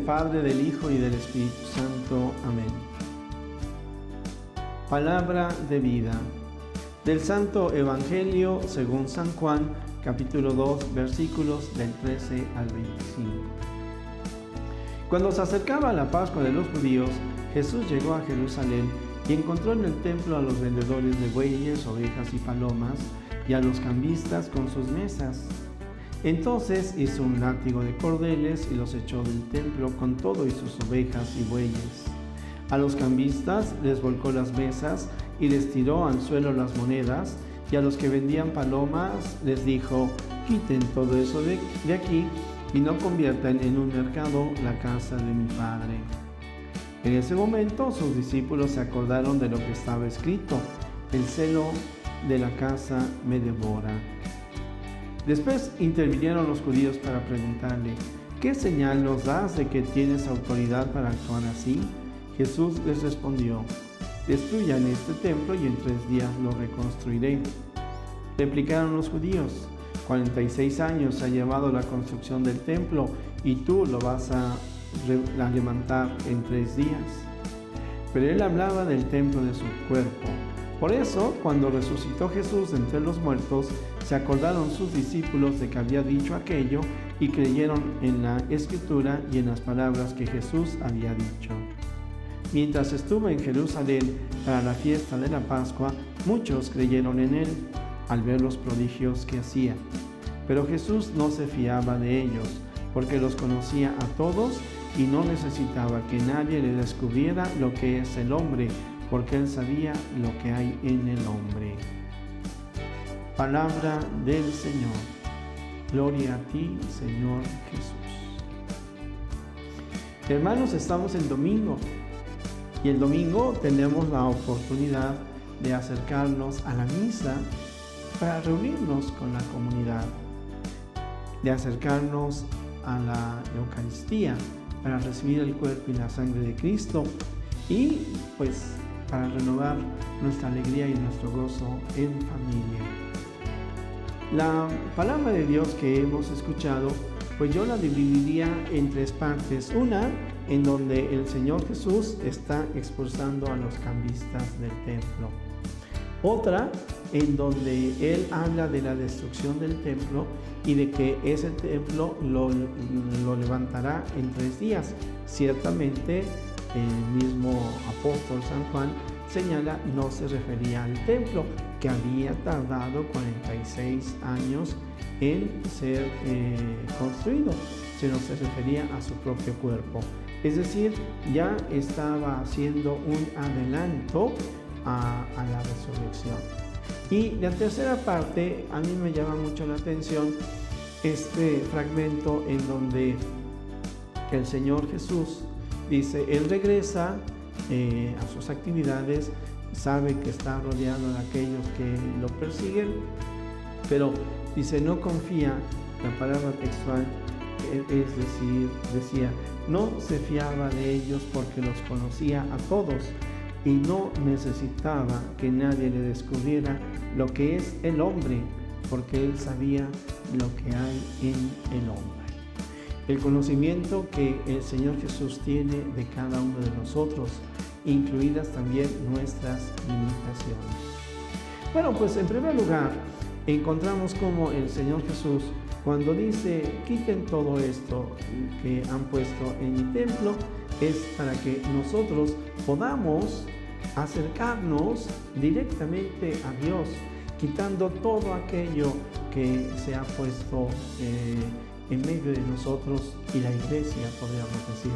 Padre, del Hijo y del Espíritu Santo. Amén. Palabra de vida. Del Santo Evangelio según San Juan, capítulo 2, versículos del 13 al 25. Cuando se acercaba la Pascua de los judíos, Jesús llegó a Jerusalén y encontró en el templo a los vendedores de bueyes, ovejas y palomas, y a los cambistas con sus mesas. Entonces hizo un látigo de cordeles y los echó del templo con todo y sus ovejas y bueyes. A los cambistas les volcó las mesas y les tiró al suelo las monedas, y a los que vendían palomas les dijo: quiten todo eso de aquí y no conviertan en un mercado la casa de mi Padre. En ese momento sus discípulos se acordaron de lo que estaba escrito: el celo de la casa me devora. Después intervinieron los judíos para preguntarle: ¿qué señal nos das de que tienes autoridad para actuar así? Jesús les respondió: destruyan este templo y en 3 días lo reconstruiré. Replicaron los judíos: 46 años ha llevado la construcción del templo y tú lo vas a levantar en 3 días. Pero él hablaba del templo de su cuerpo. Por eso, cuando resucitó Jesús de entre los muertos, se acordaron sus discípulos de que había dicho aquello y creyeron en la Escritura y en las palabras que Jesús había dicho. Mientras estuvo en Jerusalén para la fiesta de la Pascua, muchos creyeron en él al ver los prodigios que hacía. Pero Jesús no se fiaba de ellos, porque los conocía a todos y no necesitaba que nadie le descubriera lo que es el hombre, porque él sabía lo que hay en el hombre. Palabra del Señor. Gloria a ti, Señor Jesús. Hermanos, estamos en domingo, y el domingo tenemos la oportunidad de acercarnos a la misa para reunirnos con la comunidad, de acercarnos a la Eucaristía para recibir el cuerpo y la sangre de Cristo y pues para renovar nuestra alegría y nuestro gozo en familia. La palabra de Dios que hemos escuchado, pues yo la dividiría en 3 partes. Una, en donde el Señor Jesús está expulsando a los cambistas del templo. Otra, en donde Él habla de la destrucción del templo y de que ese templo lo levantará en 3 días. Ciertamente, el mismo apóstol San Juan señala, no se refería al templo, que había tardado 46 años en ser construido, sino se refería a su propio cuerpo. Es decir, ya estaba haciendo un adelanto a la resurrección. Y la tercera parte, a mí me llama mucho la atención este fragmento en donde el Señor Jesús dice, Él regresa a sus actividades, sabe que está rodeado de aquellos que lo persiguen, pero dice, no confía, la palabra textual, es decir, decía, no se fiaba de ellos porque los conocía a todos y no necesitaba que nadie le descubriera lo que es el hombre, porque él sabía lo que hay en el hombre. El conocimiento que el Señor Jesús tiene de cada uno de nosotros, incluidas también nuestras limitaciones. Bueno, pues en primer lugar, encontramos como el Señor Jesús, cuando dice, quiten todo esto que han puesto en mi templo, es para que nosotros podamos acercarnos directamente a Dios, quitando todo aquello que se ha puesto en medio de nosotros y la iglesia, podríamos decir.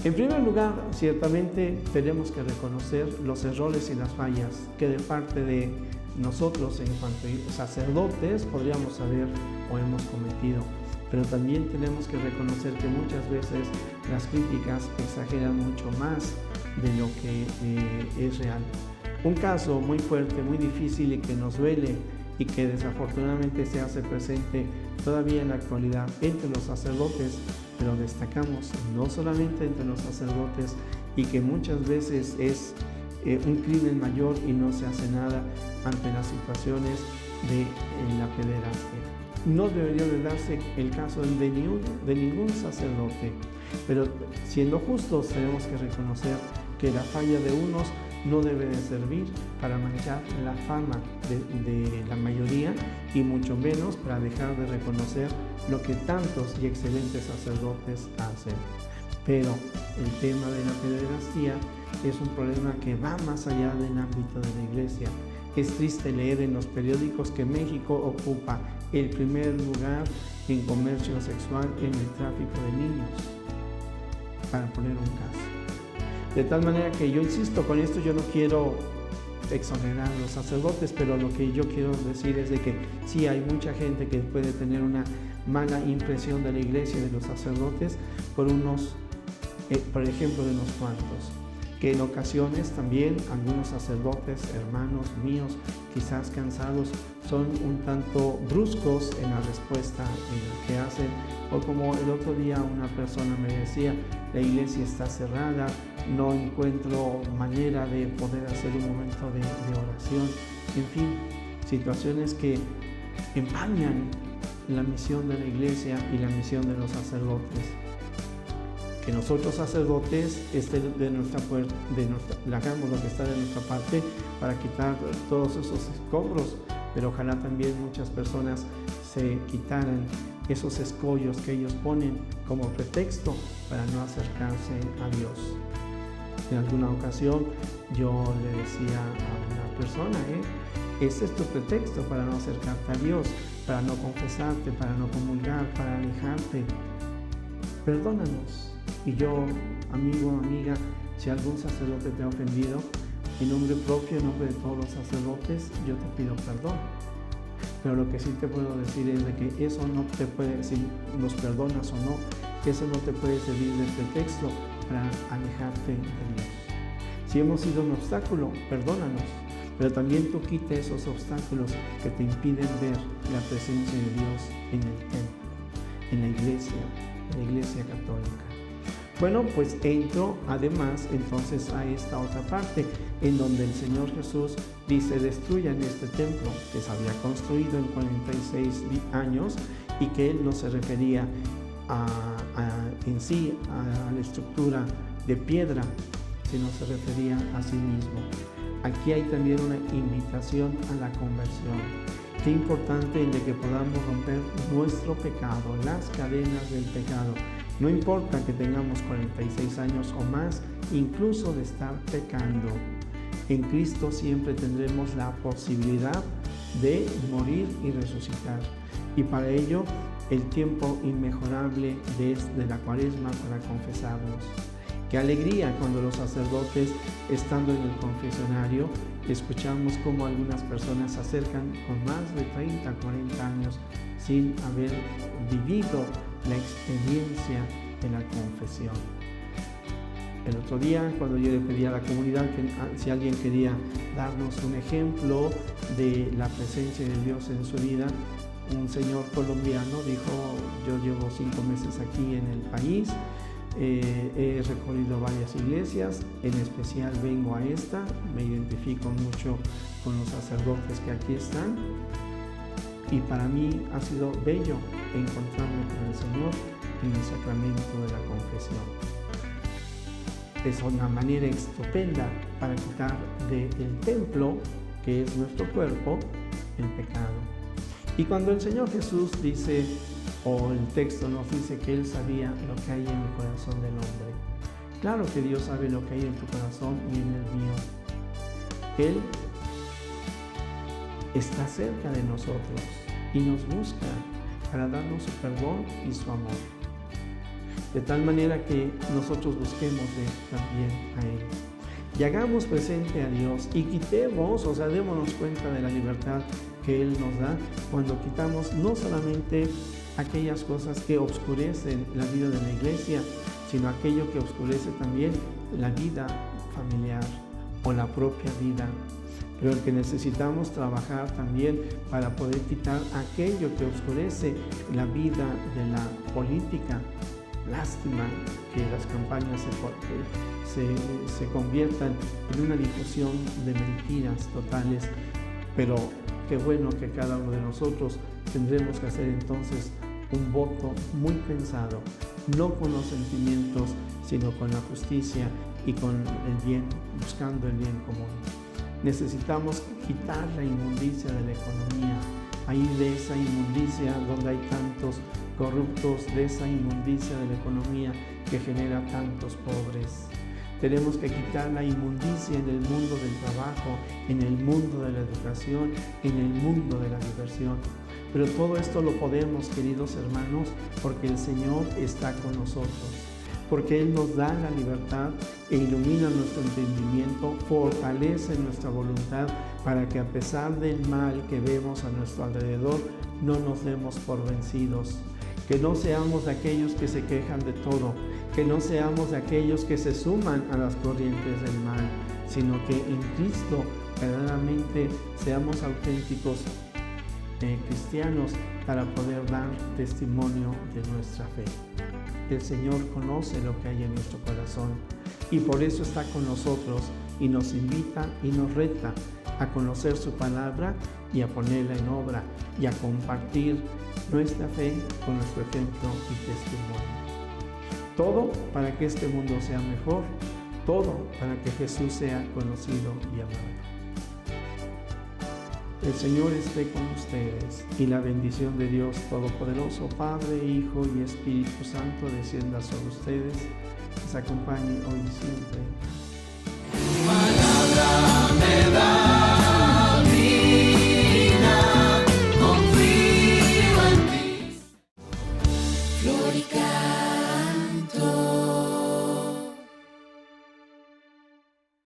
En primer lugar, ciertamente tenemos que reconocer los errores y las fallas que de parte de nosotros en cuanto a sacerdotes podríamos saber o hemos cometido, pero también tenemos que reconocer que muchas veces las críticas exageran mucho más de lo que es real. Un caso muy fuerte, muy difícil y que nos duele y que desafortunadamente se hace presente todavía en la actualidad entre los sacerdotes, pero destacamos no solamente entre los sacerdotes y que muchas veces es un crimen mayor y no se hace nada ante las situaciones de la pederastia. no debería de darse el caso de ningún sacerdote. Pero siendo justos, tenemos que reconocer que la falla de unos no debe de servir para manchar la fama de la mayoría, y mucho menos para dejar de reconocer lo que tantos y excelentes sacerdotes hacen. Pero el tema de la pederastía es un problema que va más allá del ámbito de la Iglesia. Es triste leer en los periódicos que México ocupa el primer lugar en comercio sexual en el tráfico de niños, para poner un caso. De tal manera que yo insisto, con esto yo no quiero exonerar a los sacerdotes, pero lo que yo quiero decir es de que sí hay mucha gente que puede tener una mala impresión de la Iglesia y de los sacerdotes por ejemplo, de unos cuantos, que en ocasiones también algunos sacerdotes, hermanos míos, quizás cansados, son un tanto bruscos en la respuesta que hacen, o como el otro día una persona me decía, la iglesia está cerrada, no encuentro manera de poder hacer un momento de oración. En fin, situaciones que empañan la misión de la iglesia y la misión de los sacerdotes. Que nosotros sacerdotes hagamos lo que está de nuestra parte para quitar todos esos escombros, pero ojalá también muchas personas se quitaran esos escollos que ellos ponen como pretexto para no acercarse a Dios. En alguna ocasión yo le decía a una persona, ese es tu pretexto para no acercarte a Dios, para no confesarte, para no comulgar, para alejarte. Perdónanos. Y yo, amigo, amiga, si algún sacerdote te ha ofendido, en nombre propio, en nombre de todos los sacerdotes, yo te pido perdón. Pero lo que sí te puedo decir es de que eso no te puede, si nos perdonas o no, eso no te puede servir de pretexto para alejarte de Dios. Si hemos sido un obstáculo, perdónanos, pero también tú quita esos obstáculos que te impiden ver la presencia de Dios en el templo, en la iglesia católica. Bueno, pues entro además entonces a esta otra parte en donde el Señor Jesús dice: destruyan este templo que se había construido en 46 años, y que Él no se refería en sí a la estructura de piedra, sino se refería a sí mismo. Aquí hay también una invitación a la conversión. Qué importante el de que podamos romper nuestro pecado, las cadenas del pecado. No importa que tengamos 46 años o más, incluso de estar pecando. En Cristo siempre tendremos la posibilidad de morir y resucitar. Y para ello, el tiempo inmejorable de la Cuaresma para confesarnos. Qué alegría cuando los sacerdotes, estando en el confesionario, escuchamos cómo algunas personas se acercan con más de 30, 40 años sin haber vivido la experiencia de la confesión. El otro día, cuando yo le pedí a la comunidad que si alguien quería darnos un ejemplo de la presencia de Dios en su vida, un señor colombiano dijo: yo llevo 5 meses aquí en el país, he recorrido varias iglesias, en especial vengo a esta, me identifico mucho con los sacerdotes que aquí están, y para mí ha sido bello encontrarme con el Señor en el sacramento de la confesión. Es una manera estupenda para quitar del templo, que es nuestro cuerpo, el pecado. Y cuando el Señor Jesús dice, o el texto nos dice que Él sabía lo que hay en el corazón del hombre. Claro que Dios sabe lo que hay en tu corazón y en el mío. Él está cerca de nosotros y nos busca para darnos su perdón y su amor. De tal manera que nosotros busquemos también a Él. Y hagamos presente a Dios y quitemos, démonos cuenta de la libertad que Él nos da cuando quitamos no solamente aquellas cosas que oscurecen la vida de la iglesia, sino aquello que oscurece también la vida familiar o la propia vida. Pero el que necesitamos trabajar también para poder quitar aquello que oscurece la vida de la política. Lástima que las campañas se conviertan en una difusión de mentiras totales, pero qué bueno que cada uno de nosotros tendremos que hacer entonces un voto muy pensado, no con los sentimientos, sino con la justicia y con el bien, buscando el bien común. Necesitamos quitar la inmundicia de la economía, ahí de esa inmundicia donde hay tantos corruptos, de esa inmundicia de la economía que genera tantos pobres. Tenemos que quitar la inmundicia en el mundo del trabajo, en el mundo de la educación, en el mundo de la diversión. Pero todo esto lo podemos, queridos hermanos, porque el Señor está con nosotros, porque Él nos da la libertad e ilumina nuestro entendimiento, fortalece nuestra voluntad para que a pesar del mal que vemos a nuestro alrededor, no nos demos por vencidos. Que no seamos de aquellos que se quejan de todo, que no seamos de aquellos que se suman a las corrientes del mal, sino que en Cristo verdaderamente seamos auténticos cristianos para poder dar testimonio de nuestra fe. El Señor conoce lo que hay en nuestro corazón y por eso está con nosotros y nos invita y nos reta a conocer su palabra y a ponerla en obra y a compartir nuestra fe con nuestro ejemplo y testimonio. Todo para que este mundo sea mejor, todo para que Jesús sea conocido y amado. El Señor esté con ustedes y la bendición de Dios Todopoderoso, Padre, Hijo y Espíritu Santo descienda sobre ustedes, les acompañe hoy y siempre. Palabra me da vida, confío en ti. Florica.